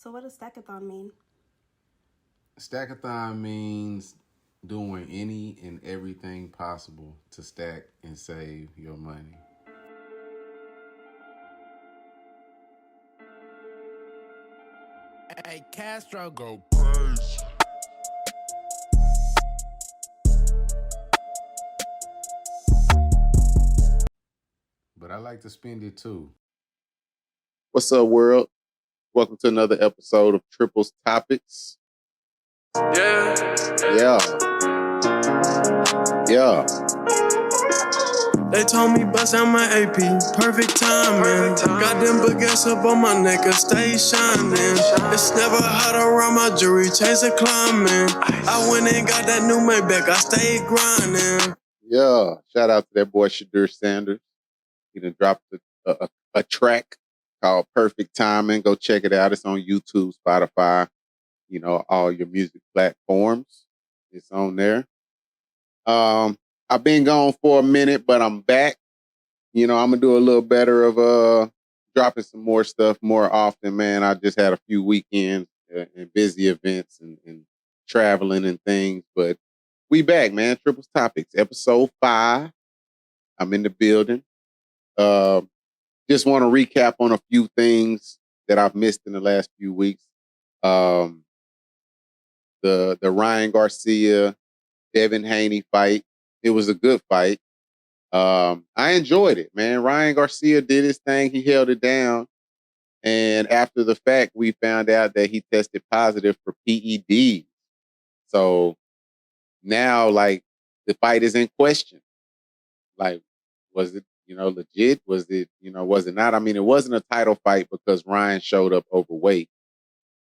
So what does stackathon mean? Stackathon means doing any and everything possible to stack and save your money. Hey, Castro, go. But I like to spend it too. What's up, world? Welcome to another episode of Triples Topics. Yeah. They told me bust out my AP, perfect timing. Got them baguettes up on my neck and stay shining. It's never hot around my jewelry, chase a climbing. I went and got that new Maybach, I stayed grinding. Yeah. Shout out to that boy Shadur Sanders. He done dropped a track called Perfect Timing. Go check it out. It's on YouTube, Spotify, all your music platforms. It's on there. I've been gone for a minute, but I'm back. I'm gonna do a little better of dropping some more stuff more often, man. I just had a few weekends and busy events and traveling and things, but we back, man. Triples Topics, episode 5. I'm in the building. Just want to recap on a few things that I've missed in the last few weeks. The Ryan Garcia, Devin Haney fight. It was a good fight. I enjoyed it, man. Ryan Garcia did his thing. He held it down. And after the fact, we found out that he tested positive for PEDs. So now, like, the fight is in question. Like, was it, legit? Was it not? I mean, it wasn't a title fight because Ryan showed up overweight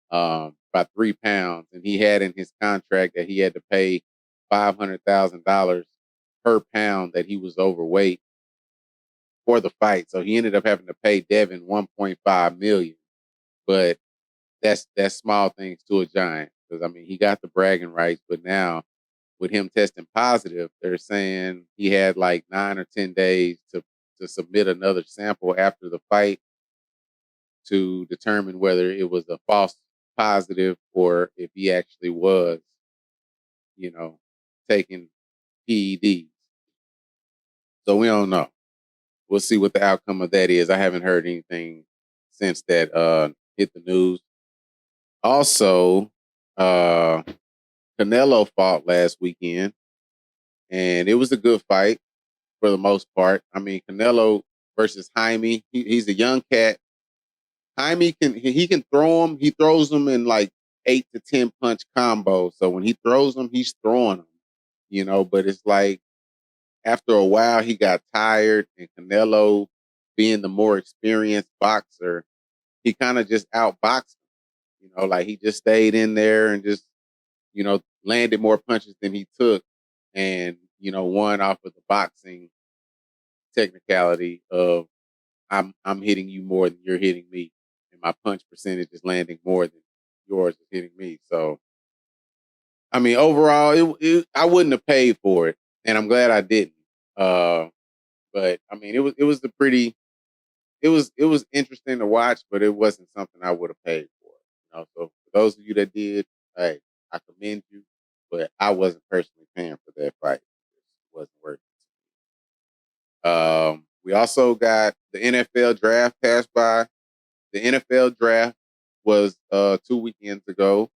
by 3 pounds. And he had in his contract that he had to pay $500,000 per pound that he was overweight for the fight. So he ended up having to pay Devin $1.5 million. But that's small things to a giant. Because I mean, he got the bragging rights, but now with him testing positive, they're saying he had like 9 or 10 days to submit another sample after the fight to determine whether it was a false positive or if he actually was, taking PEDs. So we don't know. We'll see what the outcome of that is. I haven't heard anything since that hit the news. Also, Canelo fought last weekend, and it was a good fight for the most part. I mean, Canelo versus Jaime. He's a young cat. Jaime can throw him. He throws them in like 8 to 10 punch combo. So when he throws them, he's throwing them. But it's like after a while he got tired, and Canelo, being the more experienced boxer, he kind of just outboxed him. Like he just stayed in there and just, landed more punches than he took, and, won off of the boxing technicality of I'm hitting you more than you're hitting me, and my punch percentage is landing more than yours is hitting me. So, I mean, overall, I wouldn't have paid for it, and I'm glad I didn't. But I mean, it was interesting to watch, but it wasn't something I would have paid for. So for those of you that did, hey, I commend you, but I wasn't personally paying for that fight. It wasn't worth it. We also got the NFL draft passed by. The NFL draft was 2 weekends ago,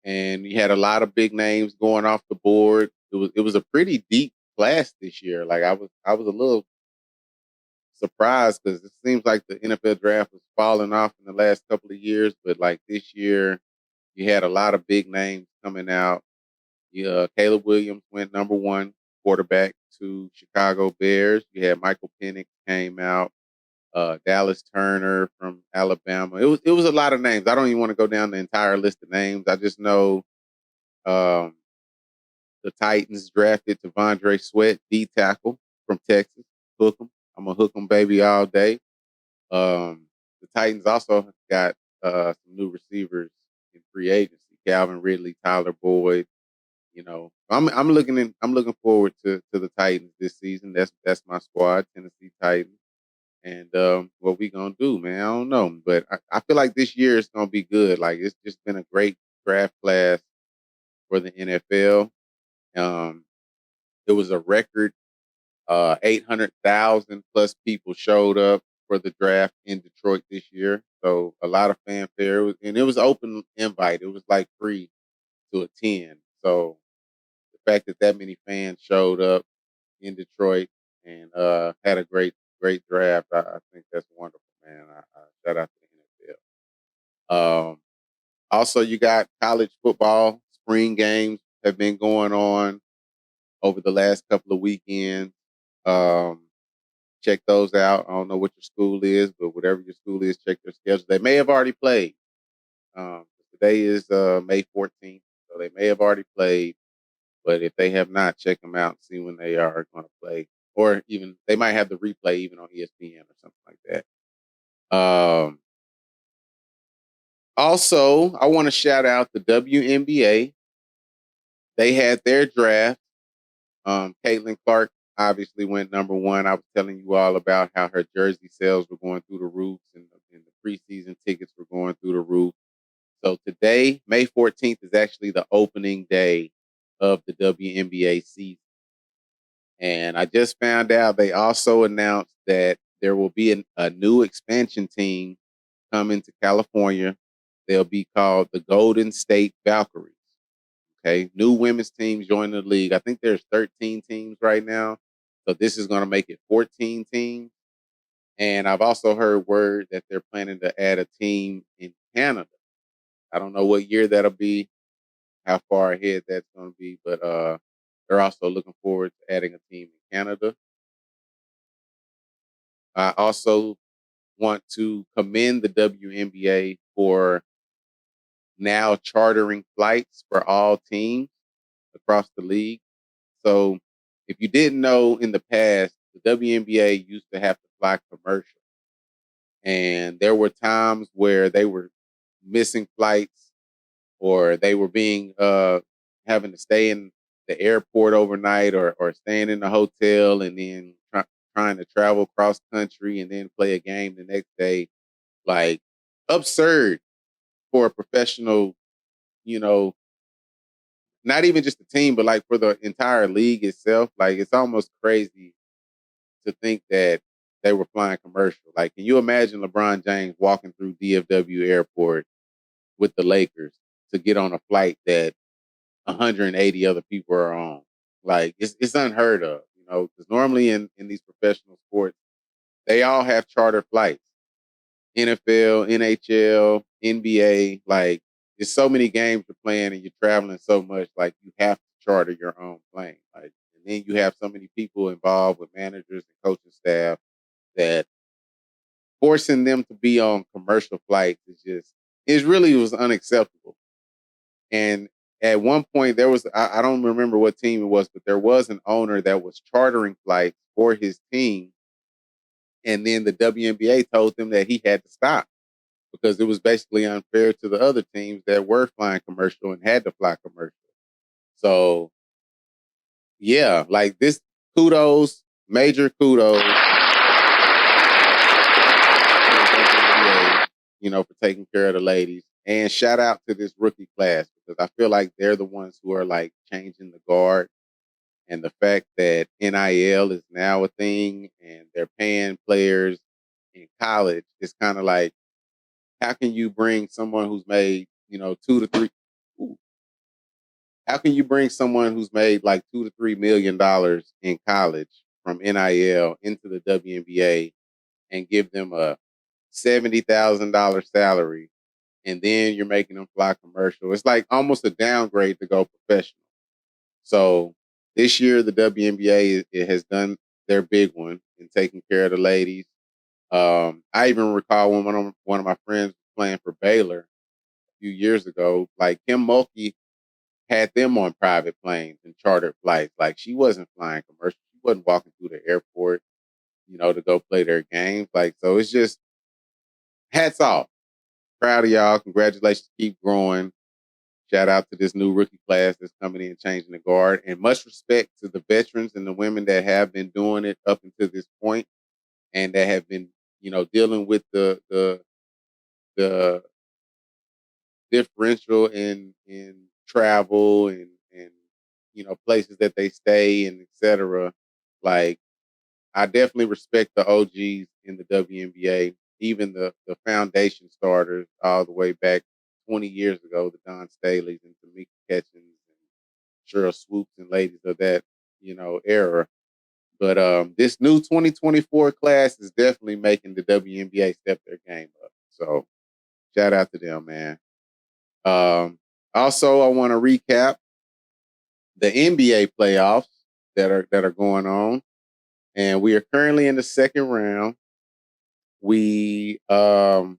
and you had a lot of big names going off the board. It was a pretty deep class this year. Like I was a little surprised because it seems like the NFL draft was falling off in the last couple of years, but like this year, you had a lot of big names coming out. Yeah, Caleb Williams went number 1 quarterback to Chicago Bears. You had Michael Penix came out. Dallas Turner from Alabama. It was a lot of names. I don't even want to go down the entire list of names. I just know um, the Titans drafted Tavondre Sweat, D tackle from Texas. Hook 'em. I'm gonna hook 'em, baby, all day. The Titans also got some new receivers in free agency: Calvin Ridley, Tyler Boyd. I'm looking forward to the Titans this season. That's my squad, Tennessee Titans. And what we gonna do, man? I don't know, but I feel like this year is gonna be good. Like it's just been a great draft class for the NFL. Um, it was a record 800,000 plus people showed up for the draft in Detroit this year. So a lot of fanfare. And it was open invite. It was like free to attend. So the fact that many fans showed up in Detroit and had a great draft, I think that's wonderful, man. I shout out to the NFL. Also, you got college football. Spring games have been going on over the last couple of weekends. Um, check those out. I don't know what your school is, but whatever your school is, check their schedule. They may have already played. Today is May 14th, so they may have already played. But if they have not, check them out and see when they are going to play. Or even they might have the replay even on ESPN or something like that. Also, I want to shout out the WNBA. They had their draft. Caitlin Clark obviously went number one. I was telling you all about how her jersey sales were going through the roof and the preseason tickets were going through the roof. So today, May 14th, is actually the opening day of the WNBA season. And I just found out they also announced that there will be a new expansion team coming to California. They'll be called the Golden State Valkyries. Okay, new women's teams join the league. I think there's 13 teams right now. So this is going to make it 14 teams. And I've also heard word that they're planning to add a team in Canada. I don't know what year that'll be, how far ahead that's going to be, but they're also looking forward to adding a team in Canada. I also want to commend the WNBA for now chartering flights for all teams across the league. So if you didn't know, in the past, the WNBA used to have to fly commercial. And there were times where they were missing flights or they were being having to stay in the airport overnight or staying in the hotel and then trying to travel cross country and then play a game the next day. Like absurd for a professional, you know, not even just the team, but like for the entire league itself. Like it's almost crazy to think that they were flying commercial. Like, can you imagine LeBron James walking through DFW Airport with the Lakers to get on a flight that 180 other people are on? Like, it's unheard of, you know, because normally in these professional sports, they all have charter flights. NFL, NHL, NBA, like there's so many games you're playing and you're traveling so much, like you have to charter your own plane. Like, and then you have so many people involved with managers and coaching staff that forcing them to be on commercial flights was unacceptable. And at one point there was, I don't remember what team it was, but there was an owner that was chartering flights for his team. And then the WNBA told him that he had to stop because it was basically unfair to the other teams that were flying commercial and had to fly commercial. So yeah, like this, kudos, major kudos, you know, for taking care of the ladies. And shout out to this rookie class because I feel like they're the ones who are like changing the guard. And the fact that NIL is now a thing and they're paying players in college, it's kind of like, how can you bring someone who's made, you know, how can you bring someone who's made like $2 to $3 million in college from NIL into the WNBA and give them a $70,000 salary, and then you're making them fly commercial? It's like almost a downgrade to go professional. So this year, the WNBA it has done their big one in taking care of the ladies. I even recall when one of my friends was playing for Baylor a few years ago, like Kim Mulkey had them on private planes and chartered flights. Like she wasn't flying commercial. She wasn't walking through the airport, you know, to go play their games. Like, so it's just hats off. Proud of y'all. Congratulations. Keep growing. Shout out to this new rookie class that's coming in, changing the guard. And much respect to the veterans and the women that have been doing it up until this point and that have been dealing with the differential in travel and places that they stay and etc. Like I definitely respect the OGs in the WNBA, even the foundation starters all the way back 20 years ago, the Don Staleys and Tamika Catchings and Cheryl Swoops and ladies of that era. But this new 2024 class is definitely making the WNBA step their game up. So shout out to them, man. Also, I want to recap the NBA playoffs that are going on, and we are currently in the second round. We, I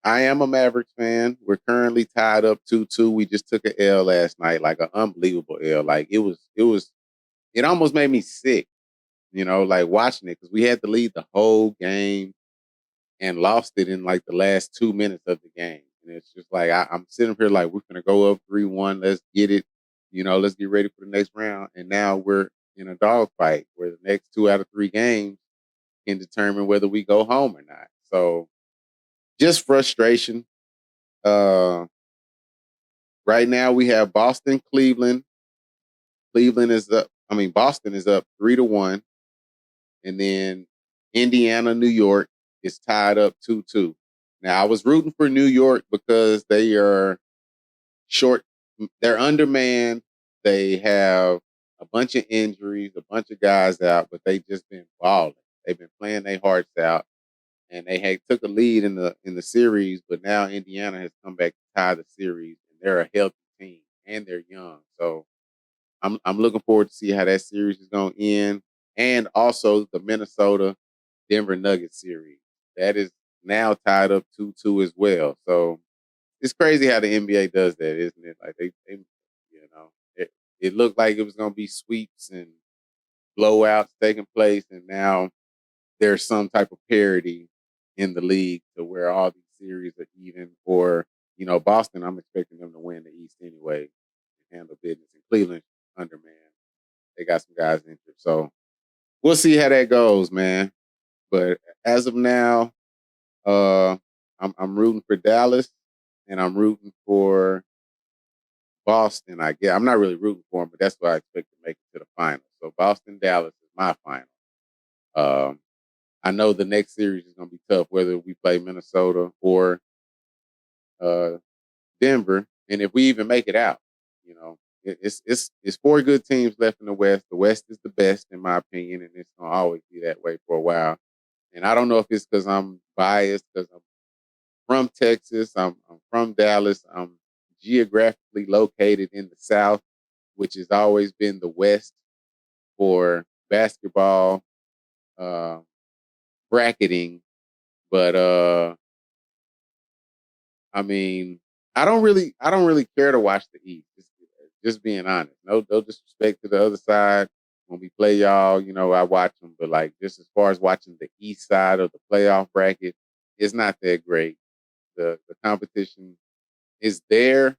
am a Mavericks fan. We're currently tied up 2-2. We just took an L last night, like an unbelievable L. Like it almost made me sick, like watching it because we had to lead the whole game and lost it in like the last 2 minutes of the game. And it's just like I'm sitting here like we're gonna go up 3-1. Let's get it. Let's get ready for the next round. And now we're in a dogfight where the next 2 out of 3 games can determine whether we go home or not. So just frustration. Uh, right now we have Boston, Cleveland. Cleveland is up. I mean, Boston is up 3-1, and then Indiana, New York is tied up 2-2. Now I was rooting for New York because they are short. They're undermanned. They have a bunch of injuries, a bunch of guys out, but they just been balling. They've been playing their hearts out, and they had took a lead in the series, but now Indiana has come back to tie the series, and they're a healthy team and they're young. So I'm looking forward to see how that series is going to end, and also the Minnesota Denver Nuggets series that is now tied up 2-2 as well. So it's crazy how the NBA does that, isn't it? Like they it looked like it was going to be sweeps and blowouts taking place, and now there's some type of parity in the league to where all these series are even. Or Boston, I'm expecting them to win the East anyway and handle business. And Cleveland, underman, they got some guys injured, so we'll see how that goes, man. But as of now, I'm rooting for Dallas, and I'm rooting for Boston. I guess I'm not really rooting for them, but that's what I expect to make it to the final. So Boston, Dallas is my final. Um, I know the next series is going to be tough, whether we play Minnesota or uh, Denver, and if we even make it out, it's 4 good teams left in the West. The West is the best, in my opinion, and it's going to always be that way for a while. And I don't know if it's because I'm biased, because I'm from Texas, I'm from Dallas, I'm geographically located in the South, which has always been the West for basketball uh, bracketing. But I mean, I don't really care to watch the East. Just being honest. No disrespect to the other side. When we play y'all, I watch them. But like, just as far as watching the East side of the playoff bracket, it's not that great. The competition is there,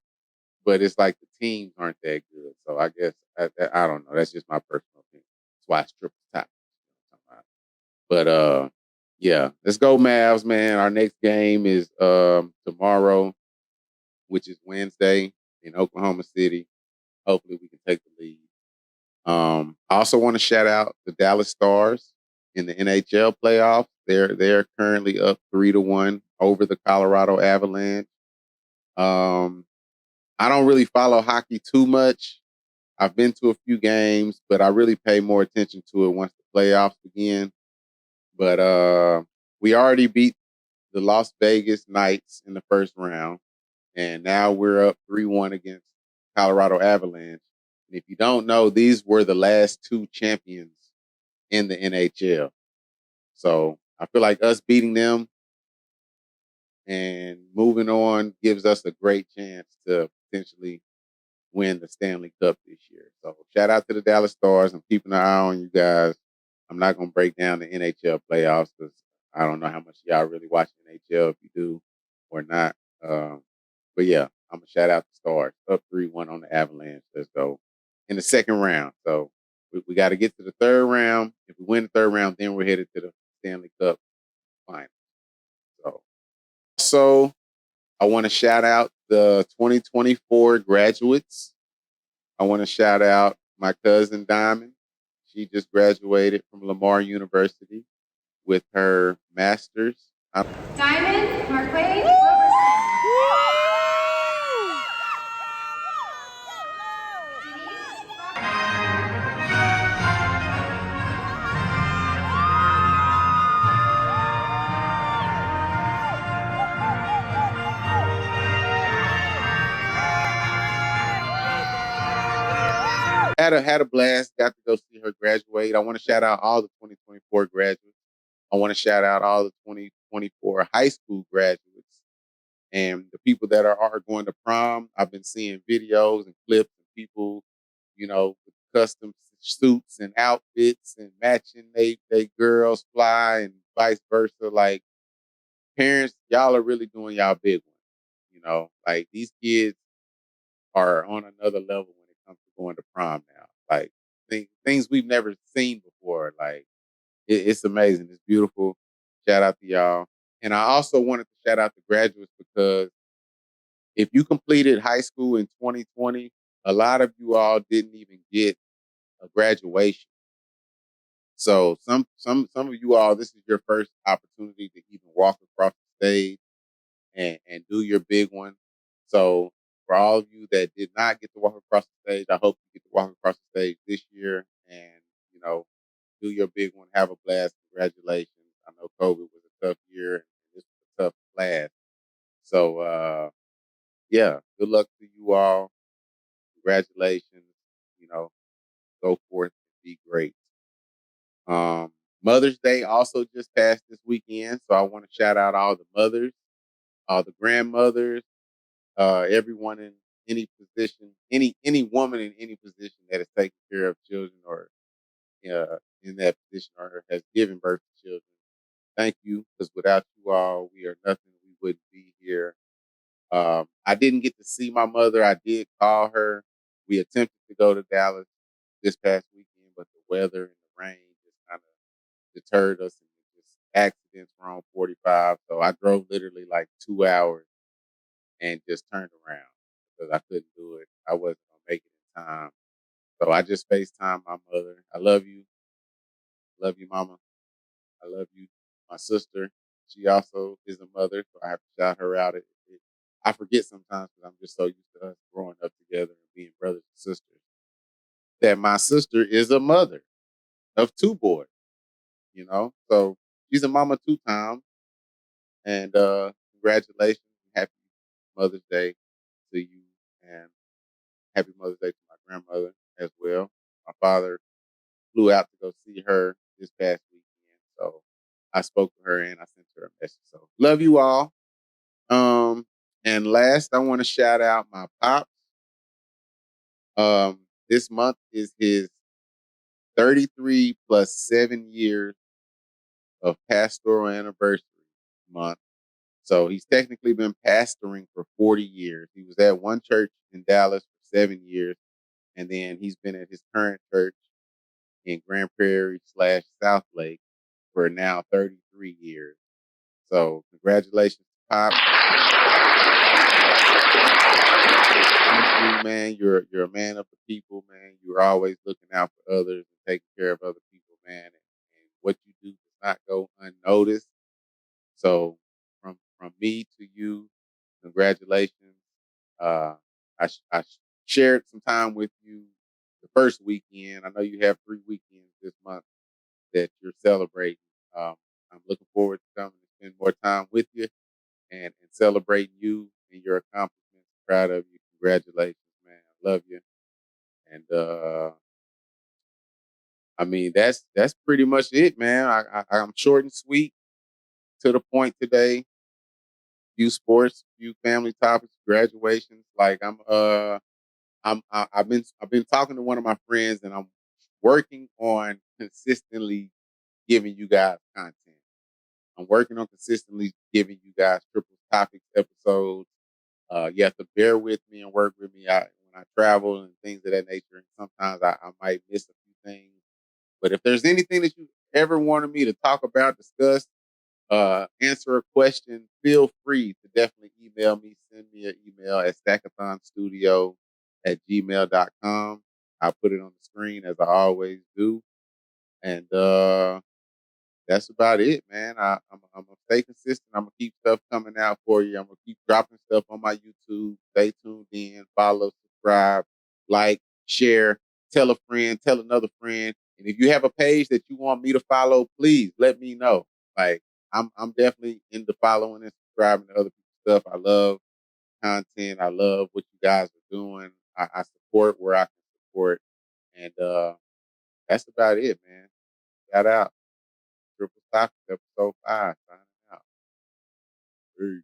but it's like the teams aren't that good. So I guess I don't know. That's just my personal opinion. That's why it's triple top. But yeah, let's go Mavs, man. Our next game is tomorrow, which is Wednesday in Oklahoma City. Hopefully we can take the lead. I also want to shout out the Dallas Stars in the NHL playoffs. They're currently up 3-1 over the Colorado Avalanche. I don't really follow hockey too much. I've been to a few games, but I really pay more attention to it once the playoffs begin. But we already beat the Las Vegas Knights in the first round, and now we're up 3-1 against Colorado Avalanche. And if you don't know, these were the last 2 champions in the NHL. So I feel like us beating them and moving on gives us a great chance to potentially win the Stanley Cup this year. So shout out to the Dallas Stars. I'm keeping an eye on you guys. I'm not going to break down the NHL playoffs because I don't know how much y'all really watch NHL, if you do or not. But yeah, I'm going to shout out the Stars. Up 3-1 on the Avalanche. Let's go in the second round. So we got to get to the third round. If we win the third round, then we're headed to the Stanley Cup final. So I want to shout out the 2024 graduates. I want to shout out my cousin Diamond. She just graduated from Lamar University with her master's. Diamond Marquay Roberson. Had a blast. Got to go see her graduate. I want to shout out all the 2024 graduates. I want to shout out all the 2024 high school graduates and the people that are going to prom. I've been seeing videos and clips of people, with custom suits and outfits and matching they girls fly and vice versa. Like parents, y'all are really doing y'all big one. Like these kids are on another level when it comes to going to prom now. Like things we've never seen before. Like it's amazing. It's beautiful. Shout out to y'all. And I also wanted to shout out the graduates because if you completed high school in 2020, a lot of you all didn't even get a graduation. So some of you all, this is your first opportunity to even walk across the stage and do your big one. So for all of you that did not get to walk across the stage, I hope you get to walk across the stage this year and, do your big one. Have a blast. Congratulations. I know COVID was a tough year and this was a tough class. So yeah, good luck to you all. Congratulations. You know, go forth and be great. Mother's Day also just passed this weekend. So I want to shout out all the mothers, all the grandmothers, everyone in any position, any woman in any position that is taking care of children or in that position or has given birth to children. Thank you, because without you all, we are nothing. We wouldn't be here. I didn't get to see my mother. I did call her. We attempted to go to Dallas this past weekend, but the weather and the rain just kind of deterred us. And just accidents were on 45. So I drove literally like 2 hours and just turned around because I couldn't do it. I wasn't going to make it in time. So I just FaceTime my mother. I love you. Love you, mama. I love you. My sister, she also is a mother, so I have to shout her out. I forget sometimes because I'm just so used to us growing up together and being brothers and sisters that my sister is a mother of two boys, So she's a mama 2 times. And congratulations. Happy Mother's Day to you. And happy Mother's Day to my grandmother as well. My father flew out to go see her this past weekend. So I spoke to her and I sent her a message. So love you all. And last, I want to shout out my pops. This month is his 33 plus 7 years of Pastoral Anniversary Month. So he's technically been pastoring for 40 years. He was at one church in Dallas for 7 years. And then he's been at his current church in Grand Prairie / South Lake for now 33 years. So congratulations, Pop. Thank you, man. You're a man of the people, man. You're always looking out for others and taking care of other people, man. And what you do does not go unnoticed. So from me to you, congratulations. I shared some time with you the first weekend. I know you have 3 weekends this month that you're celebrating. I'm looking forward to coming and spend more time with you and celebrating you and your accomplishments. Proud of you. Congratulations, man. I love you. And I mean that's pretty much it, man. I'm short and sweet, to the point today. Few sports, few family topics, graduations. Like I've been talking to one of my friends and I'm working on consistently giving you guys content. I'm working on consistently giving you guys triple topics episodes. You have to bear with me and work with me when I travel and things of that nature. And sometimes I might miss a few things. But if there's anything that you ever wanted me to talk about, discuss, answer a question, feel free to definitely email me. Send me an email at stackathonstudio@gmail.com. I'll put it on the screen as I always do. And that's about it, man. I'm gonna stay consistent. I'm gonna keep stuff coming out for you. I'm gonna keep dropping stuff on my YouTube. Stay tuned in, follow, subscribe, like, share, tell a friend, tell another friend. And if you have a page that you want me to follow, please let me know. Like I'm definitely into following and subscribing to other people's stuff. I love content. I love what you guys are doing. I support where I can support. And that's about it, man. Shout out. Triplestacks, EP.5 signing out. Peace.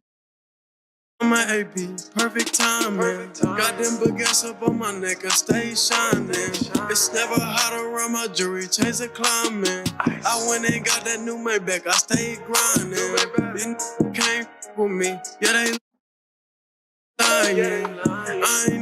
My AP, perfect timing. Got them baguettes up on my neck, I stay shining. It's never hot around my jewelry, chains are climbing. I went and got that new Maybach, I stayed grinding. These came with me, yeah, they lying. I ain't